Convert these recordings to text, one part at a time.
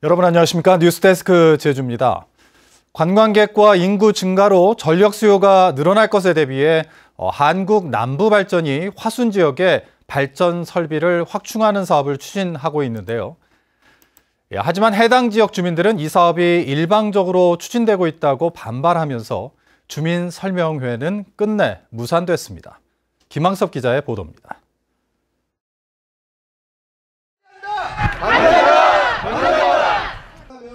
여러분 안녕하십니까? 뉴스데스크 제주입니다. 관광객과 인구 증가로 전력 수요가 늘어날 것에 대비해 한국 남부발전이 화순 지역에 발전 설비를 확충하는 사업을 추진하고 있는데요. 하지만 해당 지역 주민들은 이 사업이 일방적으로 추진되고 있다고 반발하면서 주민 설명회는 끝내 무산됐습니다. 김항섭 기자의 보도입니다.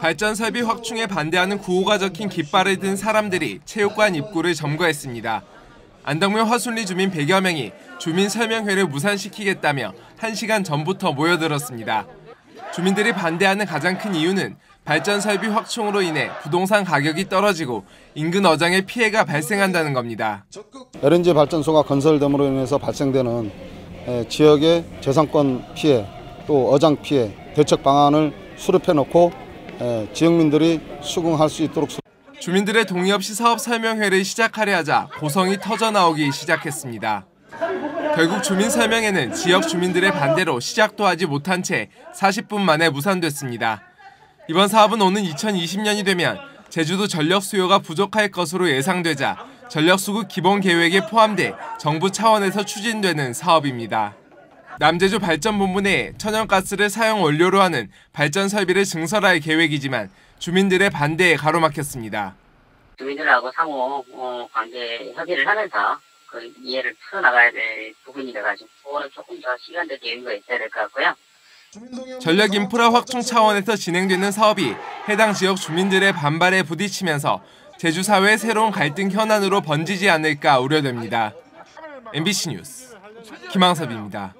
발전 설비 확충에 반대하는 구호가 적힌 깃발을 든 사람들이 체육관 입구를 점거했습니다. 안덕면 화순리 주민 100여 명이 주민 설명회를 무산시키겠다며 1시간 전부터 모여들었습니다. 주민들이 반대하는 가장 큰 이유는 발전 설비 확충으로 인해 부동산 가격이 떨어지고 인근 어장에 피해가 발생한다는 겁니다. LNG 발전소가 건설됨으로 인해서 발생되는 지역의 재산권 피해, 또 어장 피해 대책 방안을 수립해놓고 지역민들이 수긍할 수 있도록. 주민들의 동의 없이 사업 설명회를 시작하려 하자 고성이 터져나오기 시작했습니다. 결국 주민 설명회는 지역 주민들의 반대로 시작도 하지 못한 채 40분 만에 무산됐습니다. 이번 사업은 오는 2020년이 되면 제주도 전력 수요가 부족할 것으로 예상되자 전력수급 기본 계획에 포함돼 정부 차원에서 추진되는 사업입니다. 남제주 발전본부 내에 천연가스를 사용 원료로 하는 발전 설비를 증설할 계획이지만 주민들의 반대에 가로막혔습니다. 주민들하고 상호 관계 협의를 하면서 그 이해를 풀어나가야 될 부분이라가지고 그거는 조금 더 시간적 여유가 있어야 될 것 같고요. 전력 인프라 확충 차원에서 진행되는 사업이 해당 지역 주민들의 반발에 부딪히면서 제주 사회의 새로운 갈등 현안으로 번지지 않을까 우려됩니다. MBC 뉴스 김항섭입니다.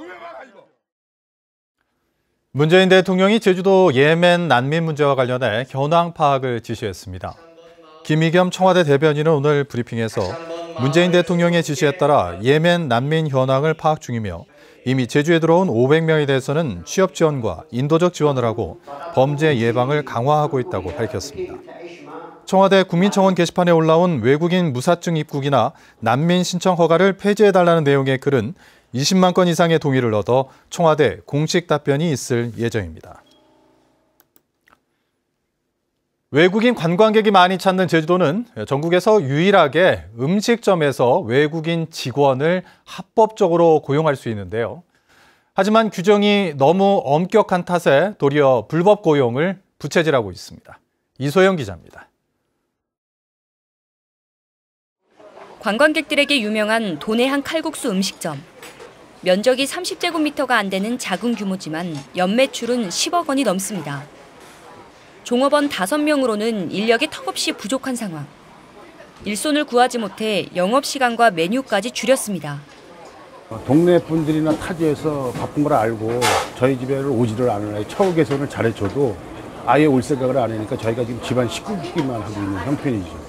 문재인 대통령이 제주도 예멘 난민 문제와 관련해 현황 파악을 지시했습니다. 김의겸 청와대 대변인은 오늘 브리핑에서 문재인 대통령의 지시에 따라 예멘 난민 현황을 파악 중이며 이미 제주에 들어온 500명에 대해서는 취업 지원과 인도적 지원을 하고 범죄 예방을 강화하고 있다고 밝혔습니다. 청와대 국민청원 게시판에 올라온 외국인 무사증 입국이나 난민 신청 허가를 폐지해달라는 내용의 글은 20만 건 이상의 동의를 얻어 청와대 공식 답변이 있을 예정입니다. 외국인 관광객이 많이 찾는 제주도는 전국에서 유일하게 음식점에서 외국인 직원을 합법적으로 고용할 수 있는데요. 하지만 규정이 너무 엄격한 탓에 도리어 불법 고용을 부채질하고 있습니다. 이소영 기자입니다. 관광객들에게 유명한 도내한 칼국수 음식점. 면적이 30제곱미터가 안 되는 작은 규모지만 연매출은 10억 원이 넘습니다. 종업원 5명으로는 인력이 턱없이 부족한 상황. 일손을 구하지 못해 영업시간과 메뉴까지 줄였습니다. 동네 분들이나 타지에서 바쁜 걸 알고 저희 집에를 오지를 않으려 처우 개선을 잘해줘도 아예 올 생각을 안 하니까 저희가 지금 집안 식구기만 하고 있는 형편이죠.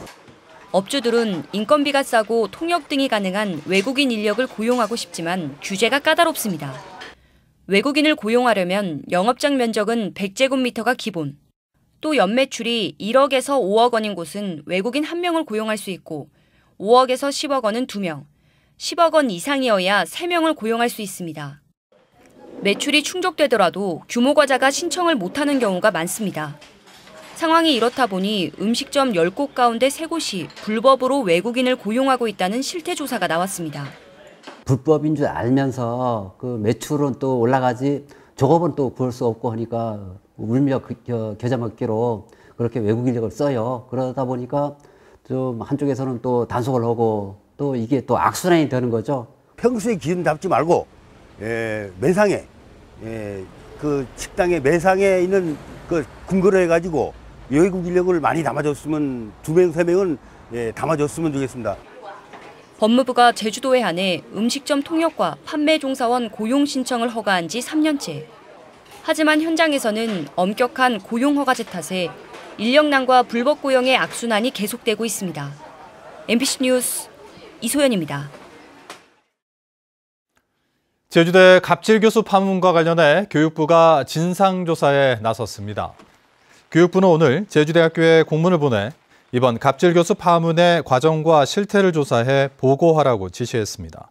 업주들은 인건비가 싸고 통역 등이 가능한 외국인 인력을 고용하고 싶지만 규제가 까다롭습니다. 외국인을 고용하려면 영업장 면적은 100제곱미터가 기본. 또 연매출이 1억에서 5억 원인 곳은 외국인 1명을 고용할 수 있고 5억에서 10억 원은 2명, 10억 원 이상이어야 3명을 고용할 수 있습니다. 매출이 충족되더라도 규모 과자가 신청을 못하는 경우가 많습니다. 상황이 이렇다 보니 음식점 10곳 가운데 3곳이 불법으로 외국인을 고용하고 있다는 실태조사가 나왔습니다. 불법인 줄 알면서 그 매출은 또 올라가지 저거는 또 구할 수 없고 하니까 울며 겨자 먹기로 그렇게 외국 인력을 써요. 그러다 보니까 좀 한쪽에서는 또 단속을 하고 또 이게 또 악순환이 되는 거죠. 평소에 기준 잡지 말고 매상에 그 식당의 매상에 있는 그 근거로 해가지고 외국 인력을 많이 담아줬으면 2명, 3명은 담아줬으면 좋겠습니다. 법무부가 제주도에 한해 음식점 통역과 판매 종사원 고용 신청을 허가한 지 3년째. 하지만 현장에서는 엄격한 고용 허가제 탓에 인력난과 불법 고용의 악순환이 계속되고 있습니다. MBC 뉴스 이소연입니다. 제주대 갑질교수 파문과 관련해 교육부가 진상조사에 나섰습니다. 교육부는 오늘 제주대학교에 공문을 보내 이번 갑질교수 파문의 과정과 실태를 조사해 보고하라고 지시했습니다.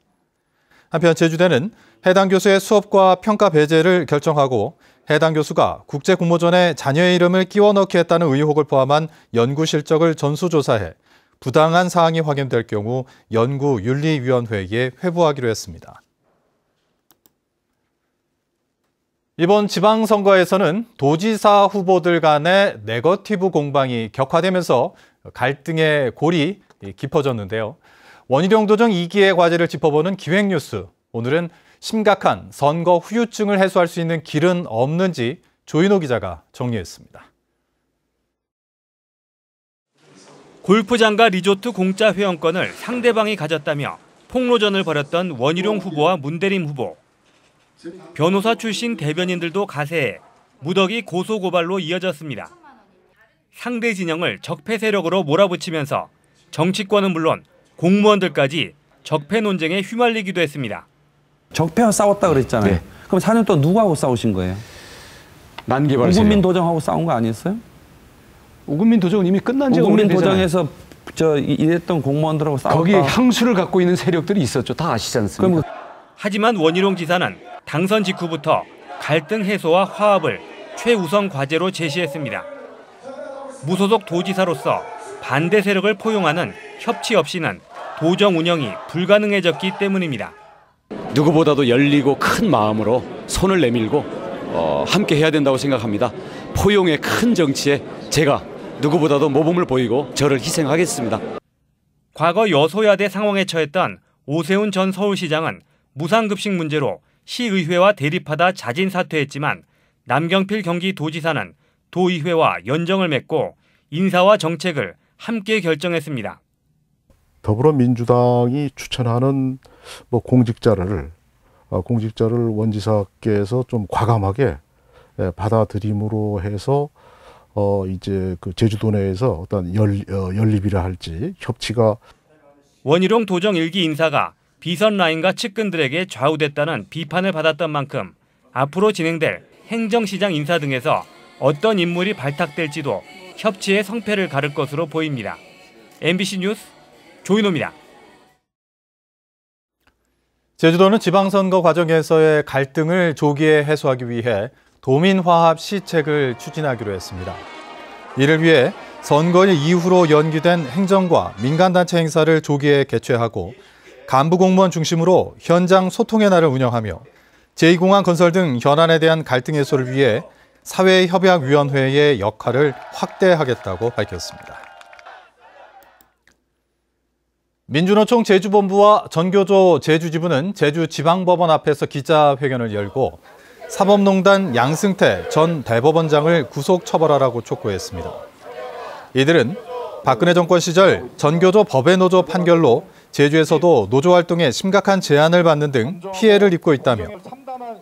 한편 제주대는 해당 교수의 수업과 평가 배제를 결정하고 해당 교수가 국제공모전에 자녀의 이름을 끼워 넣기 했다는 의혹을 포함한 연구 실적을 전수조사해 부당한 사항이 확인될 경우 연구윤리위원회에 회부하기로 했습니다. 이번 지방선거에서는 도지사 후보들 간의 네거티브 공방이 격화되면서 갈등의 골이 깊어졌는데요. 원희룡 도정 2기의 과제를 짚어보는 기획뉴스. 오늘은 심각한 선거 후유증을 해소할 수 있는 길은 없는지 조인호 기자가 정리했습니다. 골프장과 리조트 공짜 회원권을 상대방이 가졌다며 폭로전을 벌였던 원희룡 후보와 문대림 후보. 변호사 출신 대변인들도 가세해 무더기 고소고발로 이어졌습니다. 상대 진영을 적폐 세력으로 몰아붙이면서 정치권은 물론 공무원들까지 적폐 논쟁에 휘말리기도 했습니다. 적폐와 싸웠다 그랬잖아요. 네. 그럼 4년 동안 누구하고 싸우신 거예요? 난개발 세력. 오금민 도정하고 싸운 거 아니었어요? 오금민 도정은 이미 끝난 지가 오래되잖아요. 오금민 도정에서 일했던 공무원들하고 싸웠다. 거기에 향수를 갖고 있는 세력들이 있었죠. 다 아시지 않습니까? 하지만 원희룡 지사는 당선 직후부터 갈등 해소와 화합을 최우선 과제로 제시했습니다. 무소속 도지사로서 반대 세력을 포용하는 협치 없이는 도정 운영이 불가능해졌기 때문입니다. 누구보다도 열리고 큰 마음으로 손을 내밀고 함께 해야 된다고 생각합니다. 포용의 큰 정치에 제가 누구보다도 모범을 보이고 저를 희생하겠습니다. 과거 여소야대 상황에 처했던 오세훈 전 서울시장은 무상급식 문제로 시의회와 대립하다 자진 사퇴했지만 남경필 경기도지사는 도의회와 연정을 맺고 인사와 정책을 함께 결정했습니다. 더불어민주당이 추천하는 공직자를 원지사께서 좀 과감하게 받아들임으로 해서 이제 그 제주도 내에서 어떤 연립이라 할지 협치가 원희룡 도정 1기 인사가 비선 라인과 측근들에게 좌우됐다는 비판을 받았던 만큼 앞으로 진행될 행정시장 인사 등에서 어떤 인물이 발탁될지도 협치의 성패를 가를 것으로 보입니다. MBC 뉴스 조인호입니다. 제주도는 지방선거 과정에서의 갈등을 조기에 해소하기 위해 도민화합 시책을 추진하기로 했습니다. 이를 위해 선거일 이후로 연기된 행정과 민간단체 행사를 조기에 개최하고 간부 공무원 중심으로 현장 소통의 날을 운영하며 제2공항 건설 등 현안에 대한 갈등 해소를 위해 사회협약위원회의 역할을 확대하겠다고 밝혔습니다. 민주노총 제주본부와 전교조 제주지부는 제주지방법원 앞에서 기자회견을 열고 사법농단 양승태 전 대법원장을 구속 처벌하라고 촉구했습니다. 이들은 박근혜 정권 시절 전교조 법외노조 판결로 제주에서도 노조활동에 심각한 제한을 받는 등 피해를 입고 있다며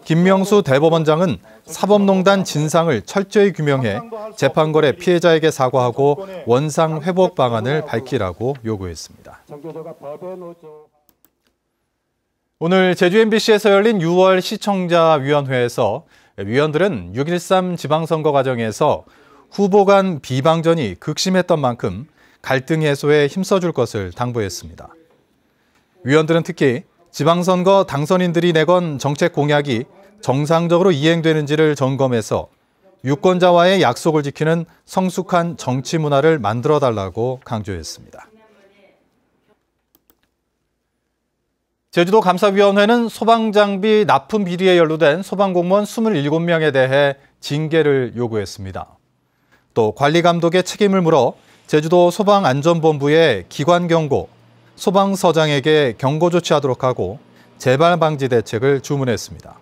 김명수 대법원장은 사법농단 진상을 철저히 규명해 재판거래 피해자에게 사과하고 원상 회복 방안을 밝히라고 요구했습니다. 오늘 제주 MBC에서 열린 6월 시청자위원회에서 위원들은 6.13 지방선거 과정에서 후보 간 비방전이 극심했던 만큼 갈등 해소에 힘써줄 것을 당부했습니다. 위원들은 특히 지방선거 당선인들이 내건 정책 공약이 정상적으로 이행되는지를 점검해서 유권자와의 약속을 지키는 성숙한 정치 문화를 만들어달라고 강조했습니다. 제주도 감사위원회는 소방장비 납품 비리에 연루된 소방공무원 27명에 대해 징계를 요구했습니다. 또 관리감독의 책임을 물어 제주도 소방안전본부에 기관경고, 소방서장에게 경고 조치하도록 하고 재발 방지 대책을 주문했습니다.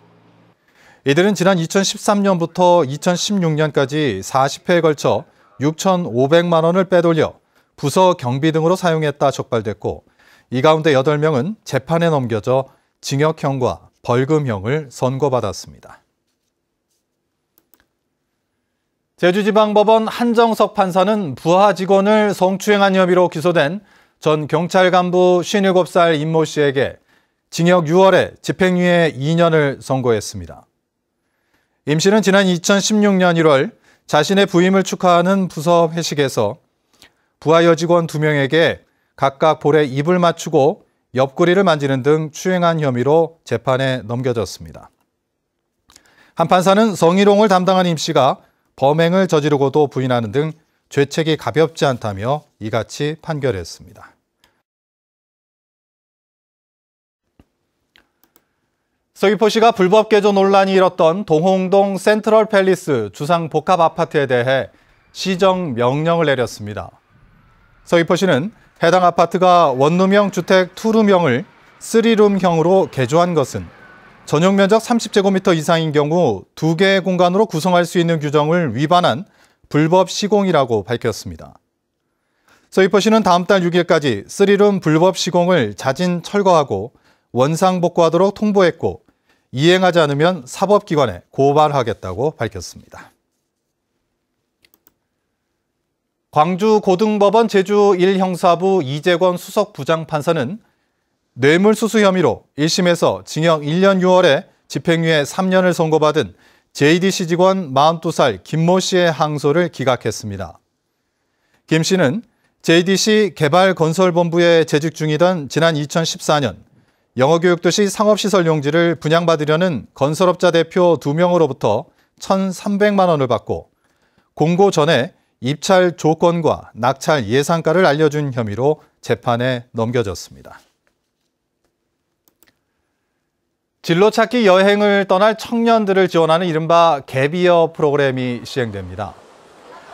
이들은 지난 2013년부터 2016년까지 40회에 걸쳐 6,500만 원을 빼돌려 부서 경비 등으로 사용했다 적발됐고 이 가운데 8명은 재판에 넘겨져 징역형과 벌금형을 선고받았습니다. 제주지방법원 한정석 판사는 부하 직원을 성추행한 혐의로 기소된 전 경찰 간부 57살 임모 씨에게 징역 6월에 집행유예 2년을 선고했습니다. 임 씨는 지난 2016년 1월 자신의 부임을 축하하는 부서 회식에서 부하 여직원 2명에게 각각 볼에 입을 맞추고 옆구리를 만지는 등 추행한 혐의로 재판에 넘겨졌습니다. 한 판사는 성희롱을 담당한 임 씨가 범행을 저지르고도 부인하는 등 죄책이 가볍지 않다며 이같이 판결했습니다. 서귀포시가 불법 개조 논란이 일었던 동홍동 센트럴 팰리스 주상 복합 아파트에 대해 시정 명령을 내렸습니다. 서귀포시는 해당 아파트가 원룸형 주택 투룸형을 3룸형으로 개조한 것은 전용 면적 30제곱미터 이상인 경우 2개의 공간으로 구성할 수 있는 규정을 위반한 불법 시공이라고 밝혔습니다. 서귀포시는 다음 달 6일까지 3룸 불법 시공을 자진 철거하고 원상복구하도록 통보했고 이행하지 않으면 사법기관에 고발하겠다고 밝혔습니다. 광주고등법원 제주 1형사부 이재권 수석부장판사는 뇌물수수 혐의로 1심에서 징역 1년 6월에 집행유예 3년을 선고받은 JDC 직원 42살 김모 씨의 항소를 기각했습니다. 김 씨는 JDC 개발건설본부에 재직 중이던 지난 2014년 영어교육도시 상업시설 용지를 분양받으려는 건설업자 대표 2명으로부터 1,300만 원을 받고 공고 전에 입찰 조건과 낙찰 예상가를 알려준 혐의로 재판에 넘겨졌습니다. 진로찾기 여행을 떠날 청년들을 지원하는 이른바 갭이어 프로그램이 시행됩니다.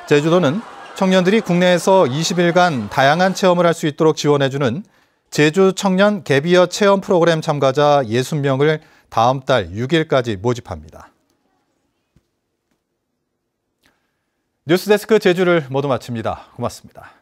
제주도는 청년들이 국내에서 20일간 다양한 체험을 할 수 있도록 지원해주는 제주 청년 갭이어 체험 프로그램 참가자 60명을 다음 달 6일까지 모집합니다. 뉴스데스크 제주를 모두 마칩니다. 고맙습니다.